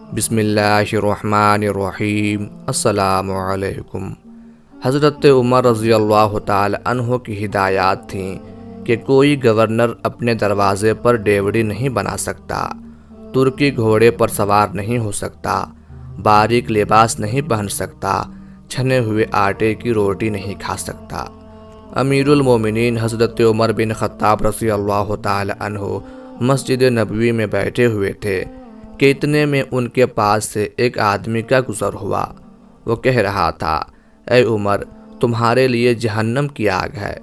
بسم اللہ الرحمن الرحیم۔ السلام علیکم۔ حضرت عمر رضی اللہ تعالی عنہ کی ہدایات تھیں کہ کوئی گورنر اپنے دروازے پر ڈیوڑی نہیں بنا سکتا، ترکی گھوڑے پر سوار نہیں ہو سکتا، باریک لباس نہیں پہن سکتا، چھنے ہوئے آٹے کی روٹی نہیں کھا سکتا۔ امیر المومنین حضرت عمر بن خطاب رضی اللہ تعالی عنہ مسجد نبوی میں بیٹھے ہوئے تھے کہ اتنے میں ان کے پاس سے ایک آدمی کا گزر ہوا۔ وہ کہہ رہا تھا، اے عمر، تمہارے لیے جہنم کی آگ ہے۔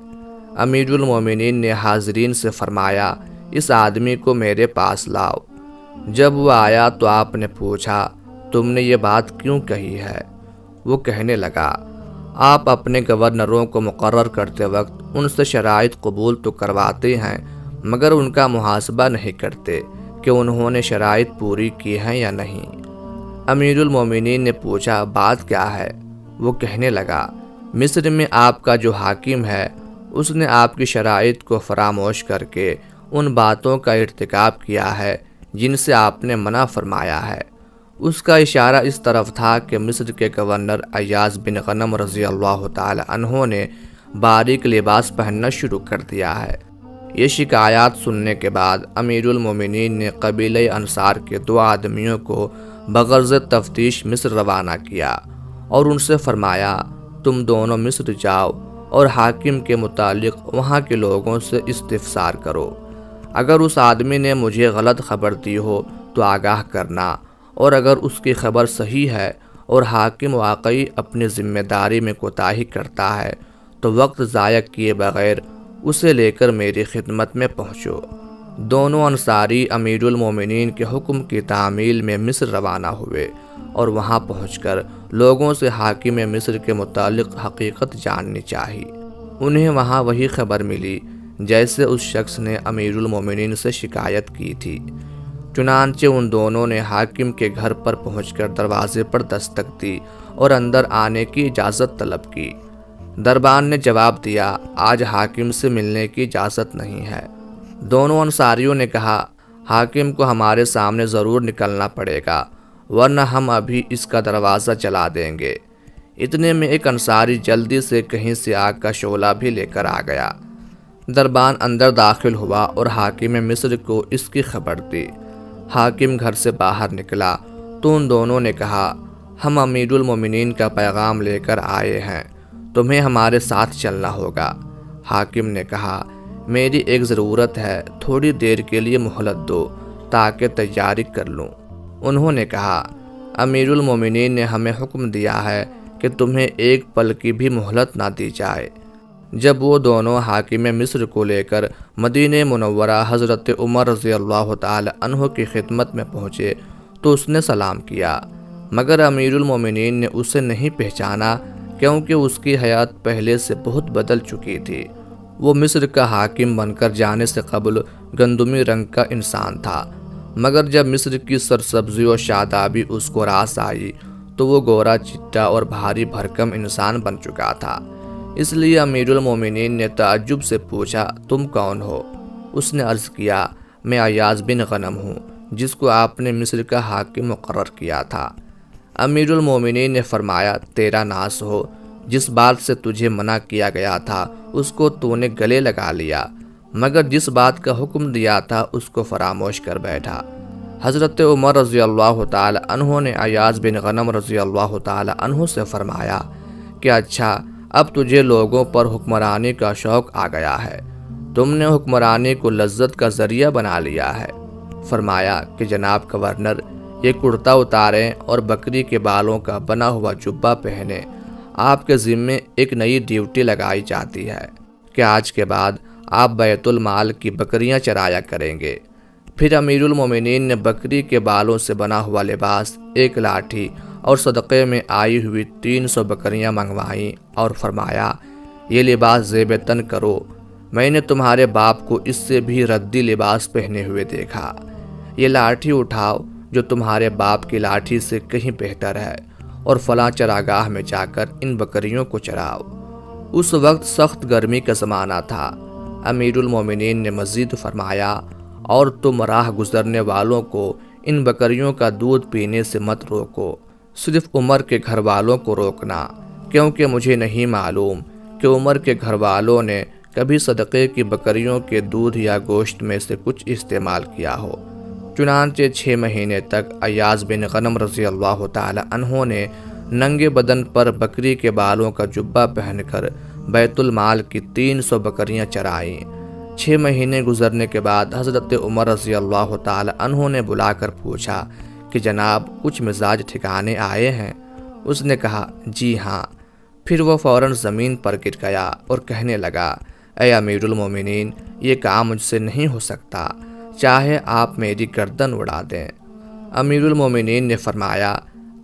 امیر المومنین نے حاضرین سے فرمایا، اس آدمی کو میرے پاس لاؤ۔ جب وہ آیا تو آپ نے پوچھا، تم نے یہ بات کیوں کہی ہے؟ وہ کہنے لگا، آپ اپنے گورنروں کو مقرر کرتے وقت ان سے شرائط قبول تو کرواتے ہیں مگر ان کا محاسبہ نہیں کرتے کہ انہوں نے شرائط پوری کی ہیں یا نہیں۔ امیر المومنین نے پوچھا، بات کیا ہے؟ وہ کہنے لگا، مصر میں آپ کا جو حاکم ہے اس نے آپ کی شرائط کو فراموش کر کے ان باتوں کا ارتکاب کیا ہے جن سے آپ نے منع فرمایا ہے۔ اس کا اشارہ اس طرف تھا کہ مصر کے گورنر ایاز بن غنم رضی اللہ تعالی عنہ نے باریک لباس پہننا شروع کر دیا ہے۔ یہ شکایات سننے کے بعد امیر المومنین نے قبیلہ انصار کے 2 آدمیوں کو بغرض تفتیش مصر روانہ کیا اور ان سے فرمایا، تم دونوں مصر جاؤ اور حاکم کے متعلق وہاں کے لوگوں سے استفسار کرو۔ اگر اس آدمی نے مجھے غلط خبر دی ہو تو آگاہ کرنا، اور اگر اس کی خبر صحیح ہے اور حاکم واقعی اپنی ذمہ داری میں کوتاہی کرتا ہے تو وقت ضائع کیے بغیر اسے لے کر میری خدمت میں پہنچو۔ دونوں انصاری امیر المومنین کے حکم کی تعمیل میں مصر روانہ ہوئے اور وہاں پہنچ کر لوگوں سے حاکم مصر کے متعلق حقیقت جاننی چاہی۔ انہیں وہاں وہی خبر ملی جیسے اس شخص نے امیر المومنین سے شکایت کی تھی۔ چنانچہ ان دونوں نے حاکم کے گھر پر پہنچ کر دروازے پر دستک دی اور اندر آنے کی اجازت طلب کی۔ دربان نے جواب دیا، آج حاکم سے ملنے کی اجازت نہیں ہے۔ دونوں انصاریوں نے کہا، حاکم کو ہمارے سامنے ضرور نکلنا پڑے گا ورنہ ہم ابھی اس کا دروازہ جلا دیں گے۔ اتنے میں ایک انصاری جلدی سے کہیں سے آگ کا شعلہ بھی لے کر آ گیا۔ دربان اندر داخل ہوا اور حاکم مصر کو اس کی خبر دی۔ حاکم گھر سے باہر نکلا تو ان دونوں نے کہا، ہم امیر المومنین کا پیغام لے کر آئے ہیں، تمہیں ہمارے ساتھ چلنا ہوگا۔ حاکم نے کہا، میری ایک ضرورت ہے، تھوڑی دیر کے لیے مہلت دو تاکہ تیاری کر لوں۔ انہوں نے کہا، امیر المومنین نے ہمیں حکم دیا ہے کہ تمہیں ایک پل کی بھی مہلت نہ دی جائے۔ جب وہ دونوں حاکم مصر کو لے کر مدینہ منورہ حضرت عمر رضی اللہ تعالی عنہ کی خدمت میں پہنچے تو اس نے سلام کیا، مگر امیر المومنین نے اسے نہیں پہچانا کیونکہ اس کی حیات پہلے سے بہت بدل چکی تھی۔ وہ مصر کا حاکم بن کر جانے سے قبل گندمی رنگ کا انسان تھا، مگر جب مصر کی سرسبزی و شادابی اس کو راس آئی تو وہ گورا چٹا اور بھاری بھرکم انسان بن چکا تھا۔ اس لیے امیر المومنین نے تعجب سے پوچھا، تم کون ہو؟ اس نے عرض کیا، میں ایاز بن غنم ہوں جس کو آپ نے مصر کا حاکم مقرر کیا تھا۔ امیر المومنین نے فرمایا، تیرا ناس ہو، جس بات سے تجھے منع کیا گیا تھا اس کو تو نے گلے لگا لیا، مگر جس بات کا حکم دیا تھا اس کو فراموش کر بیٹھا۔ حضرت عمر رضی اللہ تعالی عنہ نے ایاز بن غنم رضی اللہ تعالی عنہ سے فرمایا کہ اچھا، اب تجھے لوگوں پر حکمرانی کا شوق آ گیا ہے، تم نے حکمرانی کو لذت کا ذریعہ بنا لیا ہے۔ فرمایا کہ جناب گورنر، یہ کرتا اتاریں اور بکری کے بالوں کا بنا ہوا جبہ پہنے، آپ کے ذمے ایک نئی ڈیوٹی لگائی جاتی ہے کہ آج کے بعد آپ بیت المال کی بکریاں چرایا کریں گے۔ پھر امیر المومنین نے بکری کے بالوں سے بنا ہوا لباس، ایک لاٹھی اور صدقے میں آئی ہوئی 300 بکریاں منگوائیں اور فرمایا، یہ لباس زیب تن کرو، میں نے تمہارے باپ کو اس سے بھی ردی لباس پہنے ہوئے دیکھا۔ یہ لاٹھی اٹھاؤ جو تمہارے باپ کی لاٹھی سے کہیں بہتر ہے اور فلاں چراگاہ میں جا کر ان بکریوں کو چراؤ۔ اس وقت سخت گرمی کا زمانہ تھا۔ امیر المومنین نے مزید فرمایا، اور تم راہ گزرنے والوں کو ان بکریوں کا دودھ پینے سے مت روکو، صرف عمر کے گھر والوں کو روکنا، کیونکہ مجھے نہیں معلوم کہ عمر کے گھر والوں نے کبھی صدقے کی بکریوں کے دودھ یا گوشت میں سے کچھ استعمال کیا ہو۔ چنانچہ 6 مہینے تک ایاز بن غنم رضی اللہ تعالی عنہ نے ننگے بدن پر بکری کے بالوں کا جبہ پہن کر بیت المال کی 300 بکریاں چرائیں۔ 6 مہینے گزرنے کے بعد حضرت عمر رضی اللہ تعالی عنہ نے بلا کر پوچھا کہ جناب کچھ مزاج ٹھکانے آئے ہیں؟ اس نے کہا جی ہاں۔ پھر وہ فوراً زمین پر گر گیا اور کہنے لگا، اے امیر المومنین، یہ کام مجھ سے نہیں ہو سکتا، چاہے آپ میری گردن اڑا دیں۔ امیر المومنین نے فرمایا،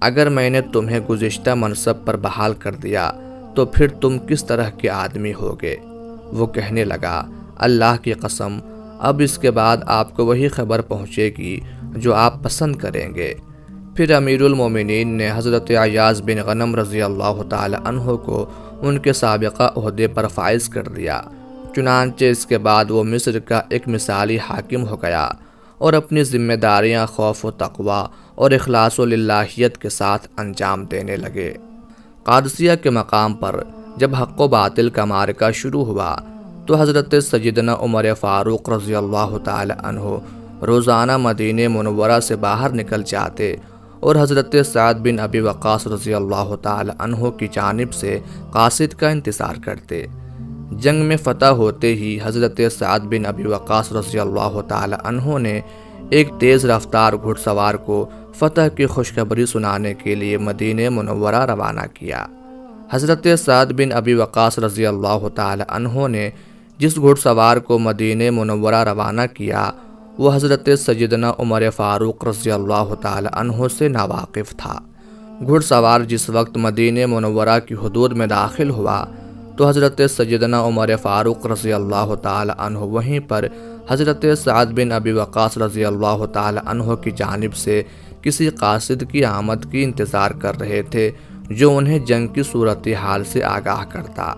اگر میں نے تمہیں گزشتہ منصب پر بحال کر دیا تو پھر تم کس طرح کے آدمی ہوگے؟ وہ کہنے لگا، اللہ کی قسم، اب اس کے بعد آپ کو وہی خبر پہنچے گی جو آپ پسند کریں گے۔ پھر امیر المومنین نے حضرت ایاز بن غنم رضی اللہ تعالی عنہ کو ان کے سابقہ عہدے پر فائز کر دیا۔ چنانچہ اس کے بعد وہ مصر کا ایک مثالی حاکم ہو گیا اور اپنی ذمہ داریاں خوف و تقوی اور اخلاص و للہیت کے ساتھ انجام دینے لگے۔ قادسیہ کے مقام پر جب حق و باطل کا معرکہ شروع ہوا تو حضرت سیدنا عمر فاروق رضی اللہ تعالی عنہ روزانہ مدینہ منورہ سے باہر نکل جاتے اور حضرت سعد بن ابی وقاص رضی اللہ تعالی عنہ کی جانب سے قاصد کا انتظار کرتے۔ جنگ میں فتح ہوتے ہی حضرت سعد بن ابی وقاص رضی اللہ تعالی عنہ نے ایک تیز رفتار گھڑ سوار کو فتح کی خوشخبری سنانے کے لیے مدینہ منورہ روانہ کیا۔ حضرت سعد بن ابی وقاص رضی اللہ تعالی عنہ نے جس گھڑ سوار کو مدینہ منورہ روانہ کیا وہ حضرت سیدنا عمر فاروق رضی اللہ تعالی عنہ سے ناواقف تھا۔ گھڑ سوار جس وقت مدینہ منورہ کی حدود میں داخل ہوا تو حضرت سیدنا عمر فاروق رضی اللہ تعالی عنہ وہیں پر حضرت سعد بن ابی وقاص رضی اللہ تعالی عنہ کی جانب سے کسی قاصد کی آمد کی انتظار کر رہے تھے جو انہیں جنگ کی صورتحال سے آگاہ کرتا۔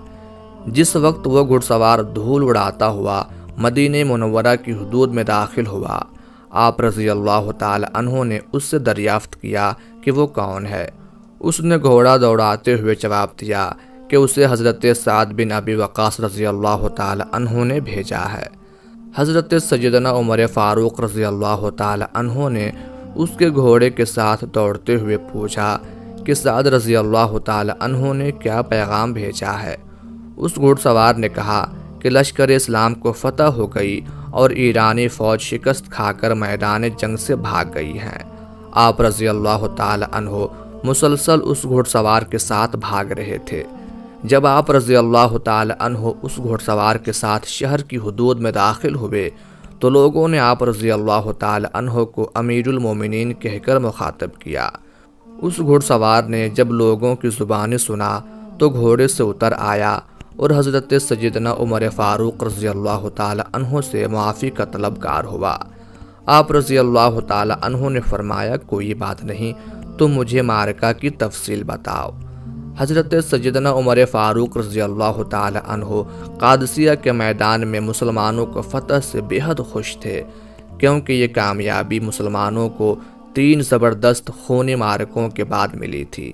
جس وقت وہ گھڑ سوار دھول اڑاتا ہوا مدینہ منورہ کی حدود میں داخل ہوا، آپ رضی اللہ تعالی عنہ نے اس سے دریافت کیا کہ وہ کون ہے۔ اس نے گھوڑا دوڑاتے ہوئے جواب دیا کہ اسے حضرت سعد بن ابی وقاص رضی اللہ تعالی عنہ نے بھیجا ہے۔ حضرت سیدنا عمر فاروق رضی اللہ تعالی عنہ نے اس کے گھوڑے کے ساتھ دوڑتے ہوئے پوچھا کہ سعد رضی اللہ تعالی عنہ نے کیا پیغام بھیجا ہے۔ اس گھڑ سوار نے کہا کہ لشکر اسلام کو فتح ہو گئی اور ایرانی فوج شکست کھا کر میدان جنگ سے بھاگ گئی ہیں۔ آپ رضی اللہ تعالی عنہ مسلسل اس گھڑ سوار کے ساتھ بھاگ رہے تھے۔ جب آپ رضی اللہ تعالی عنہ اس گھڑ سوار کے ساتھ شہر کی حدود میں داخل ہوئے تو لوگوں نے آپ رضی اللہ تعالی عنہ کو امیر المومنین کہہ کر مخاطب کیا۔ اس گھڑ سوار نے جب لوگوں کی زبانیں سنا تو گھوڑے سے اتر آیا اور حضرت سیدنا عمر فاروق رضی اللہ تعالی عنہ سے معافی کا طلبگار ہوا۔ آپ رضی اللہ تعالی عنہ نے فرمایا، کوئی بات نہیں، تم مجھے معرکہ کی تفصیل بتاؤ۔ حضرت سیدنا عمر فاروق رضی اللہ تعالی عنہ قادسیہ کے میدان میں مسلمانوں کو فتح سے بے حد خوش تھے، کیونکہ یہ کامیابی مسلمانوں کو 3 زبردست خونی معرکوں کے بعد ملی تھی۔